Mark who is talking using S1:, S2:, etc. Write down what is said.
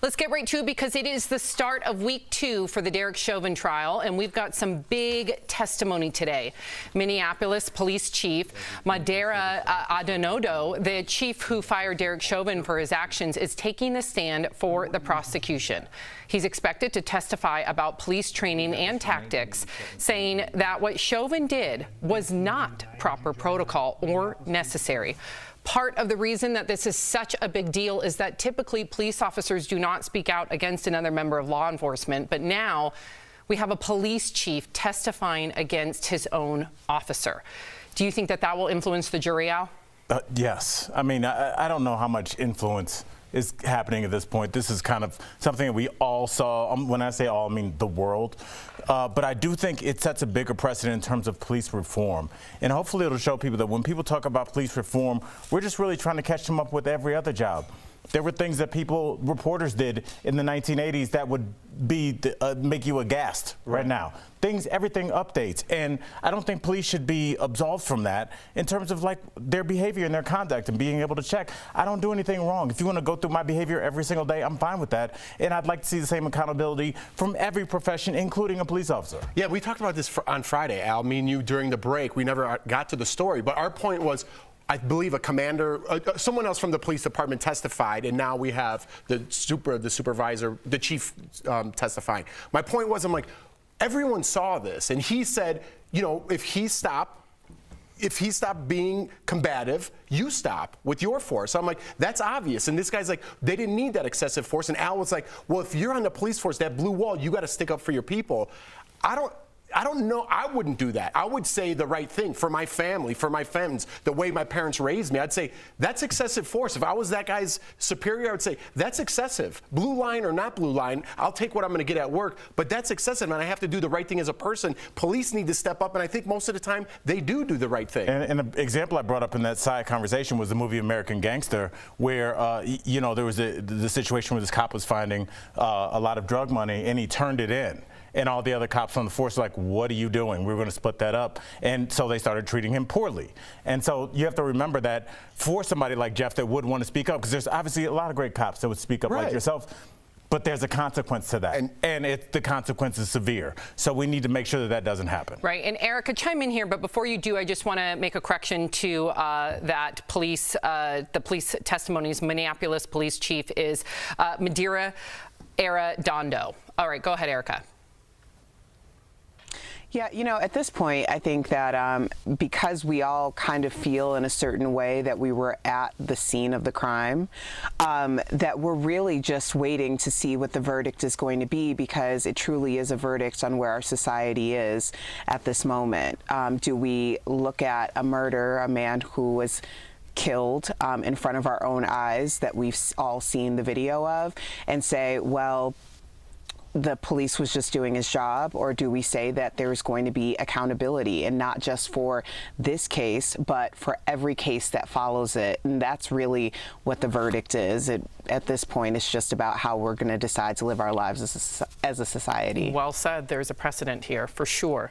S1: Let's get right to it because it is the start of week 2 for the Derek Chauvin trial, and we've got some big testimony today. Minneapolis Police Chief Medaria, Arradondo, the chief who fired Derek Chauvin for his actions, is taking the stand for the prosecution. He's expected to testify about police training and tactics, saying that what Chauvin did was not proper protocol or necessary. Part of the reason that this is such a big deal is that typically police officers do not speak out against another member of law enforcement, but now we have a police chief testifying against his own officer. Do you think that that will influence the jury, Al?
S2: Yes. I mean, I don't know how much influence is happening at this point. This is kind of something that we all saw. When I say all, I mean the world. But I do think it sets a bigger precedent in terms of police reform. And hopefully it'll show people that when people talk about police reform, we're just really trying to catch them up with every other job. There were things that reporters did in the 1980s that would be make you aghast right now. Everything updates, and I don't think police should be absolved from that in terms of like their behavior and their conduct and being able to check. I don't do anything wrong. If you want to go through my behavior every single day, I'm fine with that, and I'd like to see the same accountability from every profession, including a police officer.
S3: Yeah, we talked about this on Friday, Al. Me and you during the break. We never got to the story, but our point was, I believe a commander, someone else from the police department testified, and now we have the supervisor, the chief testifying. My point was, I'm like, everyone saw this, and he said, you know, if he stopped being combative, you stop with your force. I'm like, that's obvious. And this guy's like, they didn't need that excessive force. And Al was like, well, if you're on the police force, that blue wall, you got to stick up for your people. I don't know. I wouldn't do that. I would say the right thing for my family, for my friends, the way my parents raised me. I'd say that's excessive force. If I was that guy's superior, I would say that's excessive. Blue line or not blue line, I'll take what I'm going to get at work, but that's excessive, and I have to do the right thing as a person. Police need to step up, and I think most of the time they do the right thing.
S2: And the example I brought up in that side conversation was the movie American Gangster, where you know, there was the situation where this cop was finding a lot of drug money, and he turned it in. And all the other cops on the force were like, what are you doing? We're going to split that up. And so they started treating him poorly. And so you have to remember that for somebody like Jeff that would want to speak up, because there's obviously a lot of great cops that would speak up like yourself, but there's a consequence to that. And the consequence is severe. So we need to make sure that that doesn't happen.
S1: Right. And Erica, chime in here. But before you do, I just want to make a correction to that the police testimonies. Minneapolis police chief is Medaria, Arradondo. All right. Go ahead, Erica.
S4: Yeah, you know, at this point, I think that because we all kind of feel in a certain way that we were at the scene of the crime, that we're really just waiting to see what the verdict is going to be, because it truly is a verdict on where our society is at this moment. Do we look at a murder, a man who was killed in front of our own eyes that we've all seen the video of, and say, well, the police was just doing his job? Or do we say that there's going to be accountability, and not just for this case, but for every case that follows it? And that's really what the verdict is. At this point, it's just about how we're going to decide to live our lives as a society.
S1: Well said. There's a precedent here, for sure.